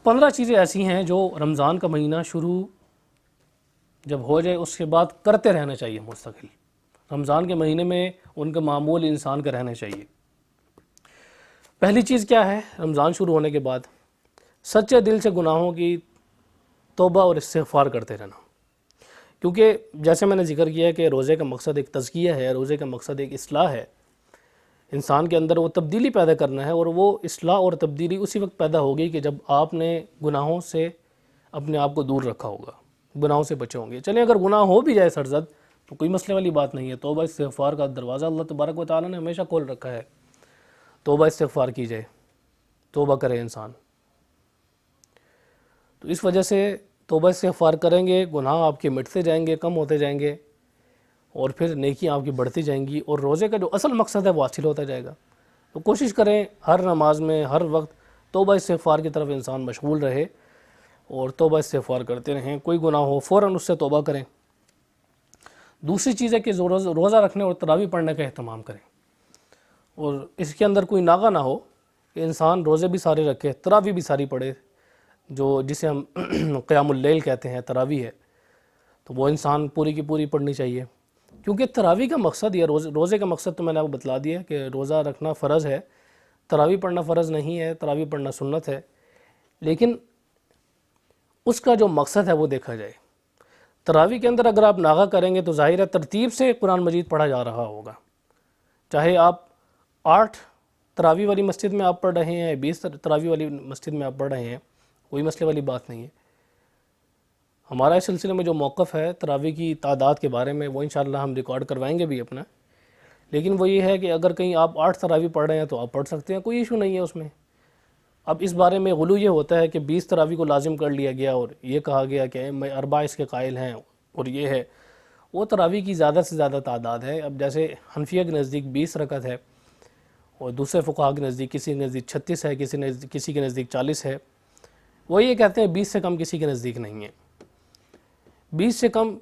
15 چیزیں ایسی ہیں جو رمضان کا مہینہ شروع جب ہو جائے اس کے بعد کرتے رہنا چاہیے مستقل. رمضان کے مہینے میں ان کا معمول انسان کا رہنا چاہیے. پہلی چیز کیا ہے؟ رمضان شروع ہونے کے بعد سچے دل سے گناہوں کی توبہ اور استغفار کرتے رہنا. کیونکہ جیسے میں نے ذکر کیا ہے کہ روزے کا مقصد ایک تزکیہ ہے، روزے کا مقصد ایک اصلاح ہے. انسان کے اندر وہ تبدیلی پیدا کرنا ہے، اور وہ اصلاح اور تبدیلی اسی وقت پیدا ہوگی کہ جب آپ نے گناہوں سے اپنے آپ کو دور رکھا ہوگا، گناہوں سے بچے ہوں گے. چلیں اگر گناہ ہو بھی جائے سرزد تو کوئی مسئلے والی بات نہیں ہے. توبہ استغفار کا دروازہ اللہ تبارک و تعالیٰ نے ہمیشہ کھول رکھا ہے. توبہ استغفار کی جائے، توبہ کرے انسان. تو اس وجہ سے توبہ استغفار کریں گے، گناہ آپ کے مٹتے جائیں گے، کم ہوتے جائیں گے، اور پھر نیکیاں آپ کی بڑھتی جائیں گی، اور روزے کا جو اصل مقصد ہے وہ حاصل ہوتا جائے گا. تو کوشش کریں ہر نماز میں ہر وقت توبہ استغفار کی طرف انسان مشغول رہے اور توبہ استغفار کرتے رہیں. کوئی گناہ ہو فوراً اس سے توبہ کریں. دوسری چیز ہے کہ روزہ رکھنے اور تراویح پڑھنے کا اہتمام کریں، اور اس کے اندر کوئی ناغہ نہ ہو کہ انسان روزے بھی سارے رکھے، تراویح بھی ساری پڑھے، جسے ہم قیام اللیل کہتے ہیں، تراویح ہے، تو وہ انسان پوری کی پوری پڑھنی چاہیے. کیونکہ تراویح کا مقصد یہ روزے کا مقصد تو میں نے آپ کو بتلا دیا کہ روزہ رکھنا فرض ہے، تراویح پڑھنا فرض نہیں ہے، تراویح پڑھنا سنت ہے. لیکن اس کا جو مقصد ہے وہ دیکھا جائے. تراویح کے اندر اگر آپ ناغہ کریں گے تو ظاہر ہے ترتیب سے قرآن مجید پڑھا جا رہا ہوگا. چاہے آپ 8 تراویح والی مسجد میں آپ پڑھ رہے ہیں، 20 تراویح والی مسجد میں آپ پڑھ رہے ہیں، کوئی مسئلے والی بات نہیں ہے. ہمارا اس سلسلے میں جو موقف ہے تراویح کی تعداد کے بارے میں وہ انشاءاللہ ہم ریکارڈ کروائیں گے بھی اپنا. لیکن وہ یہ ہے کہ اگر کہیں آپ 8 تراویح پڑھ رہے ہیں تو آپ پڑھ سکتے ہیں، کوئی ایشو نہیں ہے اس میں. اب اس بارے میں غلو یہ ہوتا ہے کہ 20 تراویح کو لازم کر لیا گیا اور یہ کہا گیا کہ میں 4 اس کے قائل ہیں، اور یہ ہے وہ تراویح کی زیادہ سے زیادہ تعداد ہے. اب جیسے حنفیہ کے نزدیک 20 رکعت ہے، اور دوسرے فقہا کے نزدیک کسی کے نزدیک 36 ہے، کسی کے نزدیک 40 ہے. وہ یہ کہتے ہیں 20 سے کم کسی کے نزدیک نہیں ہے. 20 سے کم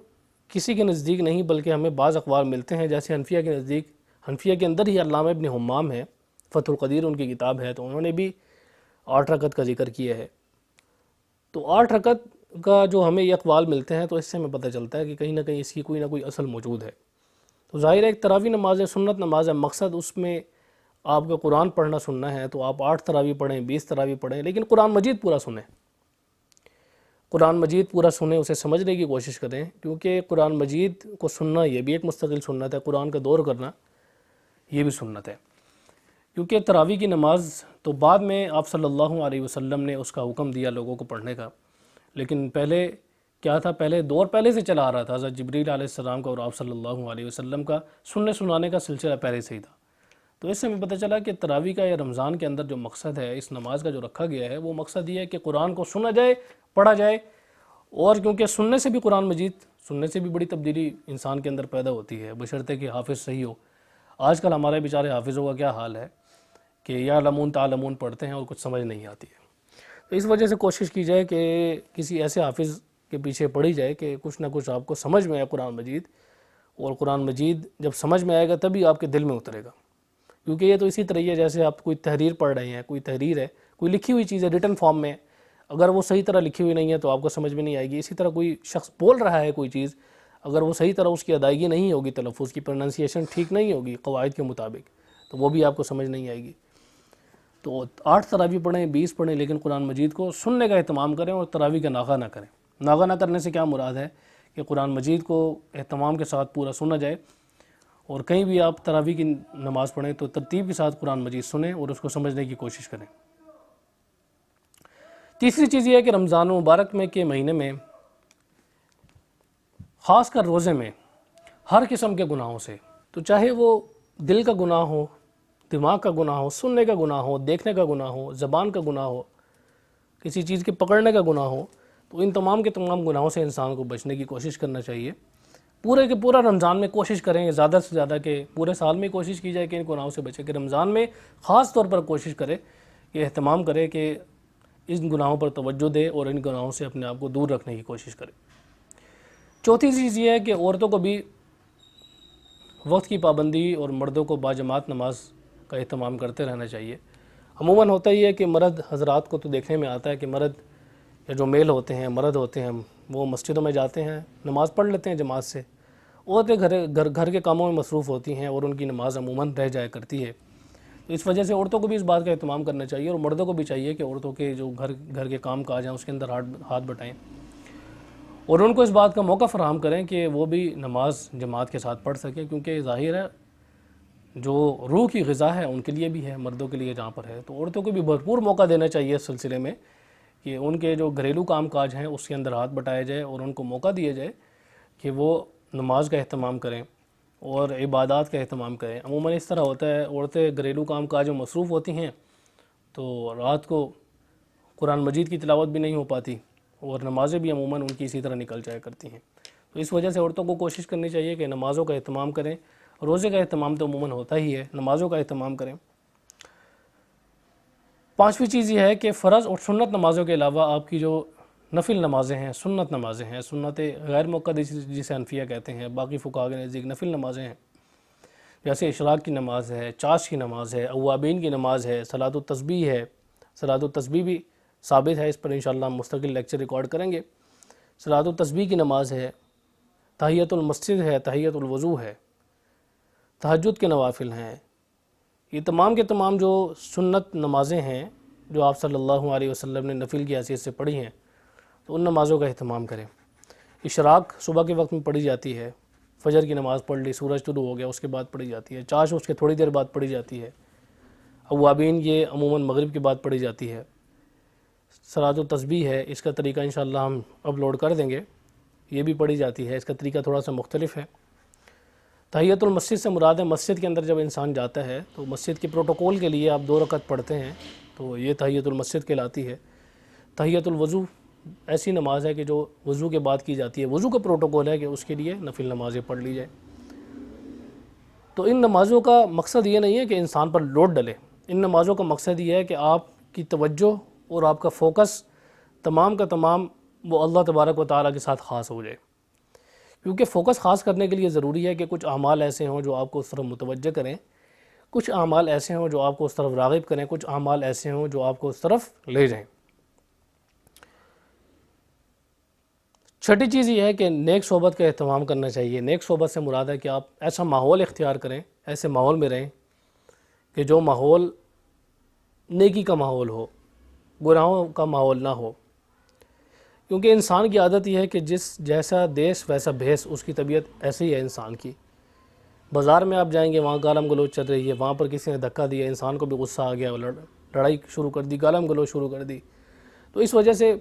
کسی کے نزدیک نہیں، بلکہ ہمیں بعض اقوال ملتے ہیں جیسے حنفیہ کے نزدیک، حنفیہ کے اندر ہی علامہ ابن حمام ہے، فتح القدیر ان کی کتاب ہے، تو انہوں نے بھی 8 رکعت کا ذکر کیا ہے. تو 8 رکعت کا جو ہمیں یہ اقوال ملتے ہیں تو اس سے ہمیں پتہ چلتا ہے کہ کہیں نہ کہیں اس کی کوئی نہ کوئی اصل موجود ہے. تو ظاہر ہے ایک تراویح نماز ہے، سنت نماز ہے، مقصد اس میں آپ کا قرآن پڑھنا سننا ہے، تو آپ 8 تراویح پڑھیں، 20 تراویح پڑھیں، لیکن قرآن مجید پورا سنیں. قرآن مجید پورا سنیں، اسے سمجھنے کی کوشش کریں، کیونکہ قرآن مجید کو سننا یہ بھی ایک مستقل سنت ہے، قرآن کا دور کرنا یہ بھی سنت ہے. کیونکہ تراویح کی نماز تو بعد میں آپ صلی اللہ علیہ وسلم نے اس کا حکم دیا لوگوں کو پڑھنے کا، لیکن پہلے کیا تھا، پہلے دور پہلے سے چلا آ رہا تھا. حضرت جبریل علیہ السلام کا اور آپ صلی اللہ علیہ وسلم کا سننے سنانے کا سلسلہ پہلے سے ہی تھا. تو اس سے ہمیں پتہ چلا کہ تراویح کا یا رمضان کے اندر جو مقصد ہے اس نماز کا جو رکھا گیا ہے وہ مقصد یہ ہے کہ قرآن کو سنا جائے، پڑھا جائے. اور کیونکہ سننے سے بھی قرآن مجید سننے سے بھی بڑی تبدیلی انسان کے اندر پیدا ہوتی ہے، بشرطے کہ حافظ صحیح ہو. آج کل ہمارے بیچارے حافظوں کا کیا حال ہے کہ یا لمون تعلمون پڑھتے ہیں اور کچھ سمجھ نہیں آتی ہے. تو اس وجہ سے کوشش کی جائے کہ کسی ایسے حافظ کے پیچھے پڑھی جائے کہ کچھ نہ کچھ آپ کو سمجھ میں آئے قرآن مجید، اور قرآن مجید جب سمجھ میں آئے گا تبھی آپ کے دل میں اترے گا. کیونکہ یہ تو اسی طرح ہے جیسے آپ کوئی تحریر پڑھ رہے ہیں، کوئی تحریر ہے، کوئی لکھی ہوئی چیز ہے ریٹن فارم میں، اگر وہ صحیح طرح لکھی ہوئی نہیں ہے تو آپ کو سمجھ میں نہیں آئے گی. اسی طرح کوئی شخص بول رہا ہے کوئی چیز، اگر وہ صحیح طرح اس کی ادائیگی نہیں ہوگی، تلفظ کی پروننسیشن ٹھیک نہیں ہوگی قواعد کے مطابق، تو وہ بھی آپ کو سمجھ نہیں آئے گی. تو 8 تراویح پڑھیں، 20 پڑھیں، لیکن قرآن مجید کو سننے کا اہتمام کریں اور تراویح کا ناغہ نہ کریں. ناغہ نہ کرنے سے کیا مراد ہے کہ قرآن مجید کو اہتمام کے ساتھ پورا سنا جائے، اور کہیں بھی آپ تراویح کی نماز پڑھیں تو ترتیب کے ساتھ قرآن مجید سنیں اور اس کو سمجھنے کی کوشش کریں. تیسری چیز یہ ہے کہ رمضان مبارک میں کے مہینے میں خاص کر روزے میں ہر قسم کے گناہوں سے، تو چاہے وہ دل کا گناہ ہو، دماغ کا گناہ ہو، سننے کا گناہ ہو، دیکھنے کا گناہ ہو، زبان کا گناہ ہو، کسی چیز کے پکڑنے کا گناہ ہو، تو ان تمام کے تمام گناہوں سے انسان کو بچنے کی کوشش کرنا چاہیے. پورے کے پورا رمضان میں کوشش کریں زیادہ سے زیادہ کہ پورے سال میں کوشش کی جائے کہ ان گناہوں سے بچے، کہ رمضان میں خاص طور پر کوشش کرے کہ اہتمام کرے کہ ان گناہوں پر توجہ دے اور ان گناہوں سے اپنے آپ کو دور رکھنے کی کوشش کرے. چوتھی چیز یہ ہے کہ عورتوں کو بھی وقت کی پابندی اور مردوں کو باجماعت نماز کا اہتمام کرتے رہنا چاہیے. عموماً ہوتا ہی ہے کہ مرد حضرات کو تو دیکھنے میں آتا ہے کہ مرد یا جو میل ہوتے ہیں، مرد ہوتے ہیں، وہ مسجدوں میں جاتے ہیں، نماز پڑھ لیتے ہیں جماعت سے، عورتیں گھر کے کاموں میں مصروف ہوتی ہیں اور ان کی نماز عموماً رہ جایا کرتی ہے۔ تو اس وجہ سے عورتوں کو بھی اس بات کا اہتمام کرنا چاہیے، اور مردوں کو بھی چاہیے کہ عورتوں کے جو گھر کے کام کاج ہیں اس کے اندر ہاتھ بٹائیں، اور ان کو اس بات کا موقع فراہم کریں کہ وہ بھی نماز جماعت کے ساتھ پڑھ سکیں، کیونکہ ظاہر ہے جو روح کی غذا ہے ان کے لیے بھی ہے، مردوں کے لیے جہاں پر ہے، تو عورتوں کو بھی بھرپور موقع دینا چاہیے اس سلسلے میں کہ ان کے جو گھریلو کام کاج ہیں اس کے اندر ہاتھ بٹایا جائے اور ان کو موقع دیا جائے کہ وہ نماز کا اہتمام کریں اور عبادات کا اہتمام کریں۔ عموماً اس طرح ہوتا ہے، عورتیں گھریلو کام کاج میں مصروف ہوتی ہیں تو رات کو قرآن مجید کی تلاوت بھی نہیں ہو پاتی، اور نمازیں بھی عموماً ان کی اسی طرح نکل جایا کرتی ہیں۔ تو اس وجہ سے عورتوں کو کوشش کرنی چاہیے کہ نمازوں کا اہتمام کریں، روزے کا اہتمام تو عموماً ہوتا ہی ہے، نمازوں کا اہتمام کریں۔ پانچویں چیز یہ ہے کہ فرض اور سنت نمازوں کے علاوہ آپ کی جو نفل نمازیں ہیں، سنت نمازیں ہیں، سنت غیر مؤکد جسے حنفیہ کہتے ہیں، باقی فقہاء کے نزدیک نفل نمازیں ہیں، جیسے اشراق کی نماز ہے، چاش کی نماز ہے، اوابین کی نماز ہے، صلاۃ التسبیح ہے۔ صلاۃ التسبیح بھی ثابت ہے، اس پر انشاءاللہ ہم مستقل لیکچر ریکارڈ کریں گے۔ صلاۃ التسبیح کی نماز ہے، تحیۃ المسجد ہے، تحیۃ الوضو ہے، تہجد کے نوافل ہیں۔ یہ تمام کے تمام جو سنت نمازیں ہیں جو آپ صلی اللہ علیہ وسلم نے نفل کی حیثیت سے پڑھی ہیں، تو ان نمازوں کا اہتمام کریں۔ اشراق صبح کے وقت میں پڑھی جاتی ہے، فجر کی نماز پڑھ لی، سورج طلوع ہو گیا اس کے بعد پڑھی جاتی ہے۔ چاش اس کے تھوڑی دیر بعد پڑھی جاتی ہے۔ اوابین یہ عموماً مغرب کے بعد پڑھی جاتی ہے۔ صلاۃ التسبیح ہے، اس کا طریقہ انشاءاللہ ہم اپلوڈ کر دیں گے، یہ بھی پڑھی جاتی ہے، اس کا طریقہ تھوڑا سا مختلف ہے۔ تحیۃ المسجد سے مراد ہے مسجد کے اندر جب انسان جاتا ہے تو مسجد کے پروٹوکول کے لیے آپ 2 رکعت پڑھتے ہیں، تو یہ تحیۃ المسجد کہلاتی ہے۔ تحیۃ الوضو ایسی نماز ہے کہ جو وضو کے بعد کی جاتی ہے، وضو کا پروٹوکول ہے کہ اس کے لیے نفل نمازیں پڑھ لی جائے۔ تو ان نمازوں کا مقصد یہ نہیں ہے کہ انسان پر لوڈ ڈلے، ان نمازوں کا مقصد یہ ہے کہ آپ کی توجہ اور آپ کا فوکس تمام کا تمام وہ اللہ تبارک و تعالیٰ کے ساتھ خاص ہو جائے، کیونکہ فوکس خاص کرنے کے لیے ضروری ہے کہ کچھ اعمال ایسے ہوں جو آپ کو اس طرف متوجہ کریں، کچھ اعمال ایسے ہوں جو آپ کو اس طرف راغب کریں، کچھ اعمال ایسے ہوں جو آپ کو اس طرف لے جائیں۔ چھٹی چیز یہ ہے کہ نیک صحبت کا اہتمام کرنا چاہیے۔ نیک صحبت سے مراد ہے کہ آپ ایسا ماحول اختیار کریں، ایسے ماحول میں رہیں کہ جو ماحول نیکی کا ماحول ہو، گناہوں کا ماحول نہ ہو، کیونکہ انسان کی عادت یہ ہے کہ جیسا دیس ویسا بھیس، اس کی طبیعت ایسی ہی ہے انسان کی۔ بازار میں آپ جائیں گے، وہاں گالم گلوچ چل رہی ہے، وہاں پر کسی نے دھکا دیا، انسان کو بھی غصہ آ گیا، لڑائی شروع کر دی، گالم گلوچ شروع کر دی۔ تو اس وجہ سے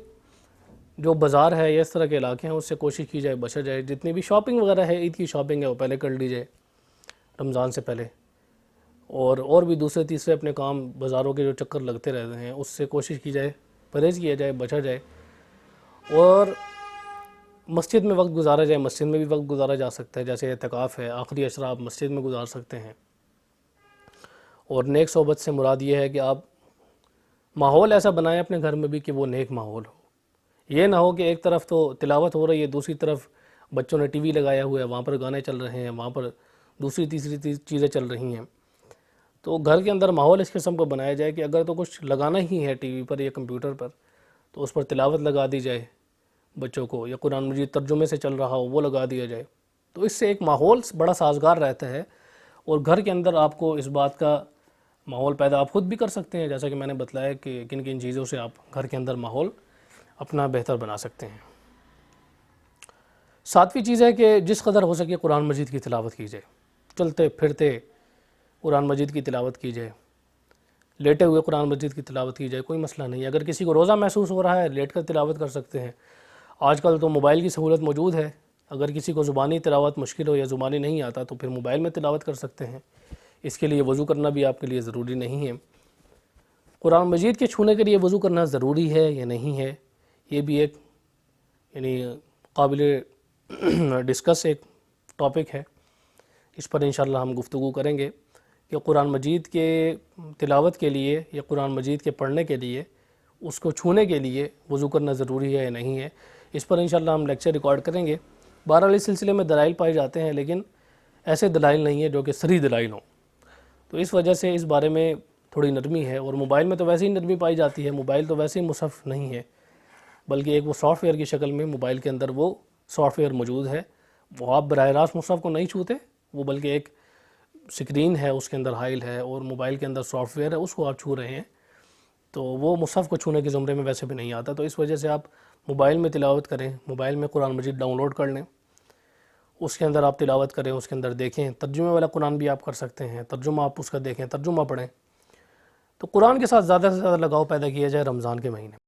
جو بازار ہے یا اس طرح کے علاقے ہیں اس سے کوشش کی جائے بچا جائے۔ جتنی بھی شاپنگ وغیرہ ہے، عید کی شاپنگ ہے، وہ پہلے کر لی جائے رمضان سے پہلے، اور بھی دوسرے تیسرے اپنے کام بازاروں کے جو چکر لگتے رہتے ہیں اس سے کوشش کی جائے، پرہیز کیا جائے، بچا جائے، اور مسجد میں وقت گزارا جائے۔ مسجد میں بھی وقت گزارا جا سکتا ہے، جیسے اعتکاف ہے، آخری اشرا آپ مسجد میں گزار سکتے ہیں۔ اور نیک صحبت سے مراد یہ ہے کہ آپ ماحول ایسا بنائیں اپنے گھر میں بھی کہ وہ نیک ماحول ہو۔ یہ نہ ہو کہ ایک طرف تو تلاوت ہو رہی ہے، دوسری طرف بچوں نے ٹی وی لگایا ہوا ہے، وہاں پر گانے چل رہے ہیں، وہاں پر دوسری تیسری چیزیں چل رہی ہیں۔ تو گھر کے اندر ماحول اس قسم کو بنایا جائے کہ اگر تو کچھ لگانا ہی ہے ٹی وی پر یا کمپیوٹر پر تو اس پر تلاوت لگا دی جائے بچوں کو، یا قرآن مجید ترجمے سے چل رہا ہو وہ لگا دیا جائے۔ تو اس سے ایک ماحول بڑا سازگار رہتا ہے، اور گھر کے اندر آپ کو اس بات کا ماحول پیدا آپ خود بھی کر سکتے ہیں، جیسا کہ میں نے بتلایا کہ کن کن چیزوں سے آپ گھر کے اندر ماحول اپنا بہتر بنا سکتے ہیں۔ ساتویں چیز ہے کہ جس قدر ہو سکے قرآن مجید کی تلاوت کی جائے، چلتے پھرتے قرآن مجید کی تلاوت کی جائے، لیٹے ہوئے قرآن مجید کی تلاوت کی جائے، کوئی مسئلہ نہیں۔ اگر کسی کو روزہ محسوس ہو رہا ہے لیٹ کر تلاوت کر سکتے ہیں۔ آج کل تو موبائل کی سہولت موجود ہے، اگر کسی کو زبانی تلاوت مشکل ہو یا زبانی نہیں آتا تو پھر موبائل میں تلاوت کر سکتے ہیں۔ اس کے لیے وضو کرنا بھی آپ کے لیے ضروری نہیں ہے۔ قرآن مجید کے چھونے کے لیے وضو کرنا ضروری ہے یا نہیں ہے، یہ بھی ایک قابل ڈسکس ایک ٹاپک ہے، اس پر انشاءاللہ ہم گفتگو کریں گے کہ قرآن مجید کے تلاوت کے لیے یا قرآن مجید کے پڑھنے کے لیے، اس کو چھونے کے لیے وضو کرنا ضروری ہے یا نہیں ہے۔ اس پر انشاءاللہ ہم لیکچر ریکارڈ کریں گے۔ بہرحال اس سلسلے میں دلائل پائے جاتے ہیں، لیکن ایسے دلائل نہیں ہیں جو کہ صریح دلائل ہوں، تو اس وجہ سے اس بارے میں تھوڑی نرمی ہے، اور موبائل میں تو ویسے ہی نرمی پائی جاتی ہے، موبائل تو ویسے ہی مصحف نہیں ہے، بلکہ ایک وہ سافٹ ویئر کی شکل میں موبائل کے اندر وہ سافٹ ویئر موجود ہے، وہ آپ براہ راست مصحف کو نہیں چھوتے، وہ بلکہ ایک سکرین ہے، اس کے اندر حائل ہے، اور موبائل کے اندر سافٹ ویئر ہے، اس کو آپ چھو رہے ہیں، تو وہ مصحف کو چھونے کے زمرے میں ویسے بھی نہیں آتا۔ تو اس وجہ سے آپ موبائل میں تلاوت کریں، موبائل میں قرآن مجید ڈاؤن لوڈ کر لیں، اس کے اندر آپ تلاوت کریں، اس کے اندر دیکھیں، ترجمے والا قرآن بھی آپ کر سکتے ہیں، ترجمہ آپ اس کا دیکھیں، ترجمہ پڑھیں، تو قرآن کے ساتھ زیادہ سے زیادہ لگاؤ پیدا کیا جائے رمضان کے مہینے میں۔